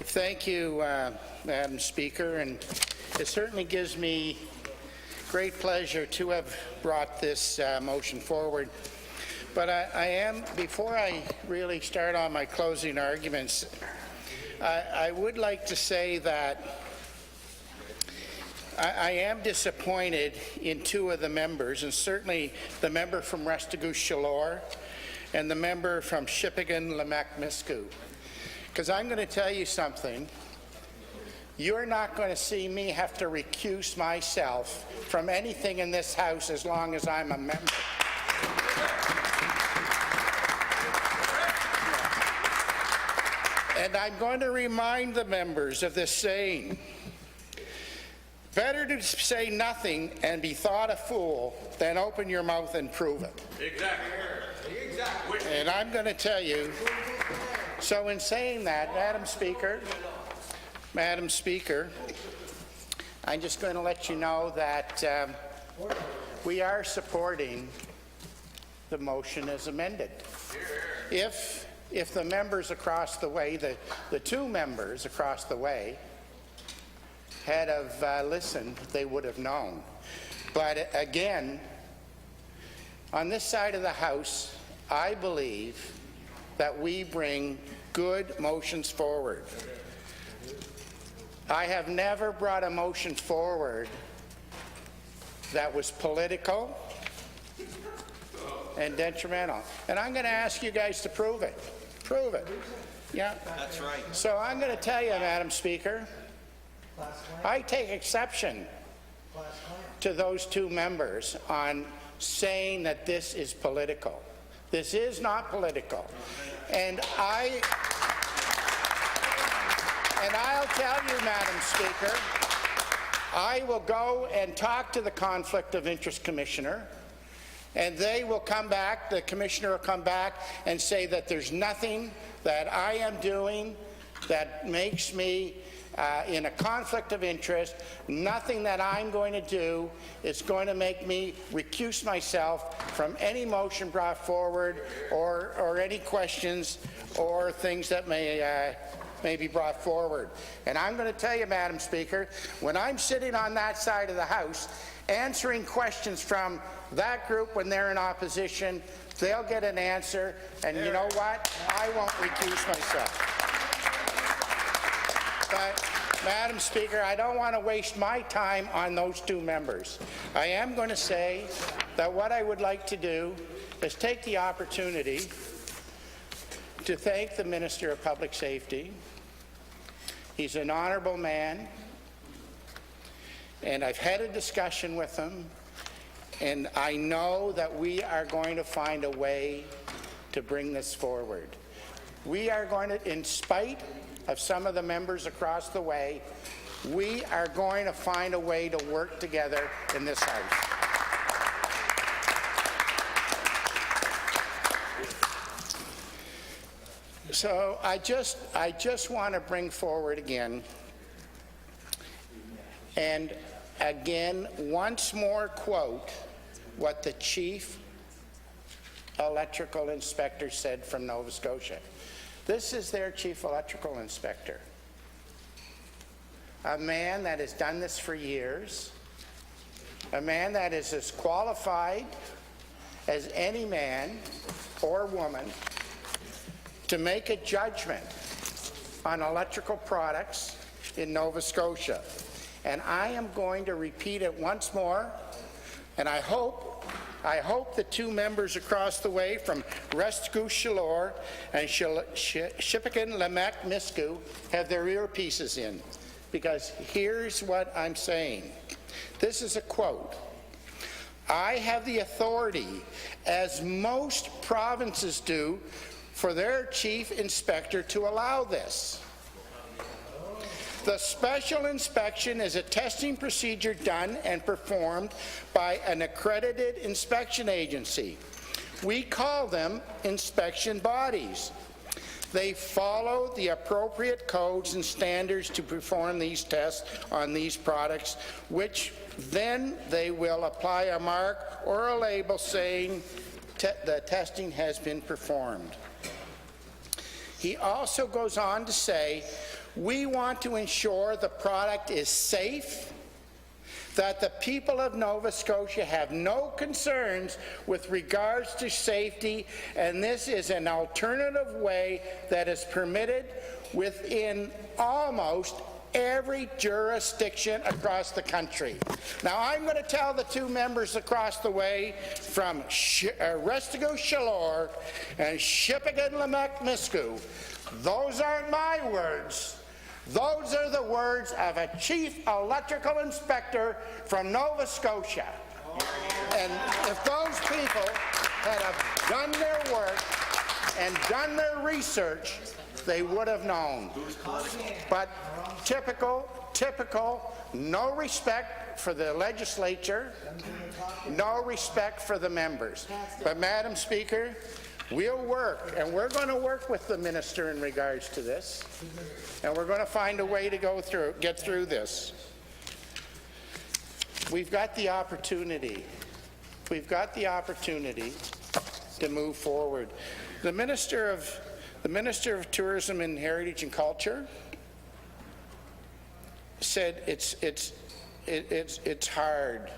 Thank you, Madam Speaker, and it certainly gives me great pleasure to have brought this motion forward. But I am, before I really start on my closing arguments, I would like to say that I am disappointed in two of the members, and certainly the member from Restigouche-Chaleur and the member from Shippagan-Lamec-Miscou. Because I'm going to tell you something. You're not going to see me have to recuse myself from anything in this House as long as I'm a member. And I'm going to remind the members of this saying. Better to say nothing and be thought a fool than open your mouth and prove it. Exactly. And I'm going to tell you, so in saying that, Madam Speaker, I'm just going to let you know that we are supporting the motion as amended. If the members across the way, the two members across the way, had have listened, they would have known. But again, on this side of the House, I believe that we bring good motions forward. I have never brought a motion forward that was political and detrimental. And I'm going to ask you guys to prove it. Prove it. Yeah. That's right. So I'm going to tell you, Madam Speaker, I take exception to those two members on saying that this is political. This is not political. And I'll tell you, Madam Speaker, I will go and talk to the Conflict of Interest Commissioner, and they will come back, the Commissioner will come back and say that there's nothing that I am doing that makes me in a conflict of interest. Nothing that I'm going to do is going to make me recuse myself from any motion brought forward or any questions or things that may be brought forward. And I'm going to tell you, Madam Speaker, when I'm sitting on that side of the House answering questions from that group when they're in opposition, they'll get an answer, and you know what? I won't recuse myself. But, Madam Speaker, I don't want to waste my time on those two members. I am going to say that what I would like to do is take the opportunity to thank the Minister of Public Safety. He's an honourable man, and I've had a discussion with him, and I know that we are going to find a way to bring this forward. We are going to, in spite of some of the members across the way, we are going to find a way to work together in this House. So I just want to bring forward again, and again, once more quote what the Chief Electrical Inspector said from Nova Scotia. This is their Chief Electrical Inspector, a man that has done this for years, a man that is as qualified as any man or woman to make a judgment on electrical products in Nova Scotia. And I am going to repeat it once more, and I hope the two members across the way from Restigouche-Chaleur and Shippagan-Lamec-Miscou have their earpieces in, because here's what I'm saying. This is a quote. I have the authority, as most provinces do, for their chief inspector to allow this. The special inspection is a testing procedure done and performed by an accredited inspection agency. We call them inspection bodies. They follow the appropriate codes and standards to perform these tests on these products, which then they will apply a mark or a label saying the testing has been performed. He also goes on to say, We want to ensure the product is safe, that the people of Nova Scotia have no concerns with regards to safety, and this is an alternative way that is permitted within almost every jurisdiction across the country. Now, I'm going to tell the two members across the way from Restigo-Chaleur and Shippagan-Lamec-Miscou, those aren't my words. Those are the words of a chief electrical inspector from Nova Scotia. And if those people had have done their work and done their research, they would have known. But typical, no respect for the legislature, no respect for the members. But, Madam Speaker, we'll work, and we're going to work with the minister in regards to this, and we're going to find a way to get through this. We've got the opportunity. We've got the opportunity to move forward. The Minister of Tourism and Heritage and Culture said it's hard.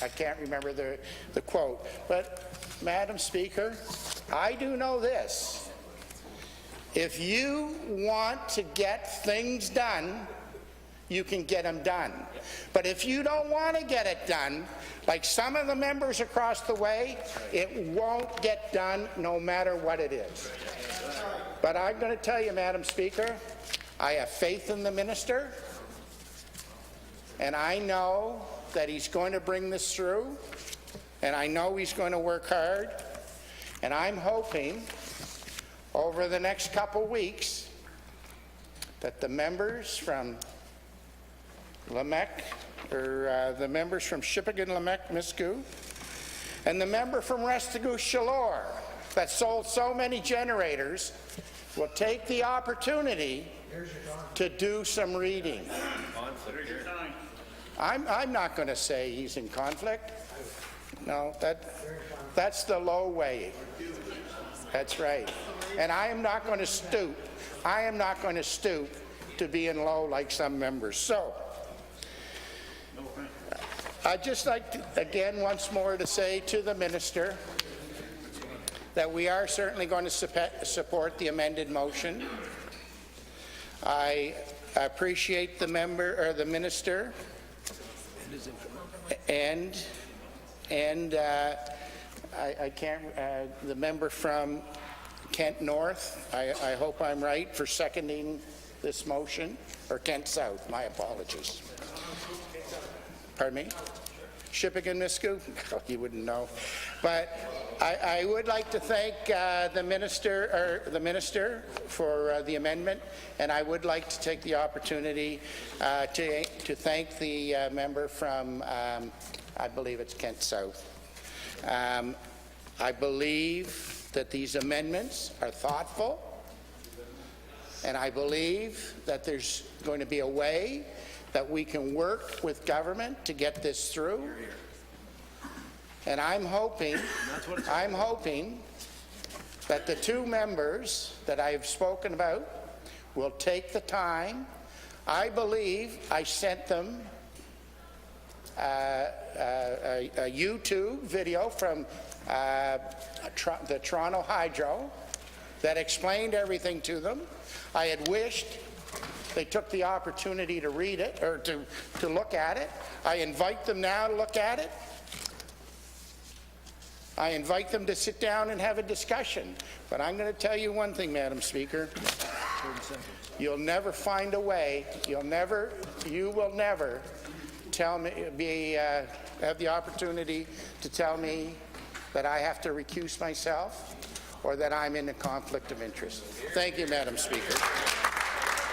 I can't remember the quote, but Madam Speaker, I do know this. If you want to get things done, you can get them done. But if you don't want to get it done, like some of the members across the way, it won't get done no matter what it is. But I'm going to tell you, Madam Speaker, I have faith in the minister, and I know that he's going to bring this through, and I know he's going to work hard, and I'm hoping over the next couple weeks that the members from Lamec, or the members from Shippagan-Lamec-Miscou, and the member from Restigo-Chaleur that sold so many generators will take the opportunity to do some reading. I'm not going to say he's in conflict. No, that's the low way. That's right. And I am not going to stoop. I am not going to stoop to being low like some members. So, I'd just like to, again, once more to say to the minister that we are certainly going to support the amended motion. I appreciate the minister, and I can't. The member from Kent North. I hope I'm right for seconding this motion, or Kent South. My apologies. Pardon me? Shippagan-Miscou? You wouldn't know. But I would like to thank the minister for the amendment, and I would like to take the opportunity to thank the member from, I believe it's Kent South. I believe that these amendments are thoughtful, and I believe that there's going to be a way that we can work with government to get this through. And I'm hoping that the two members that I've spoken about will take the time. I believe I sent them a YouTube video from the Toronto Hydro that explained everything to them. I had wished they took the opportunity to read it, or to look at it. I invite them now to look at it. I invite them to sit down and have a discussion. But I'm going to tell you one thing, Madam Speaker. You'll never find a way, you will never tell me, have the opportunity to tell me that I have to recuse myself or that I'm in a conflict of interest. Thank you, Madam Speaker.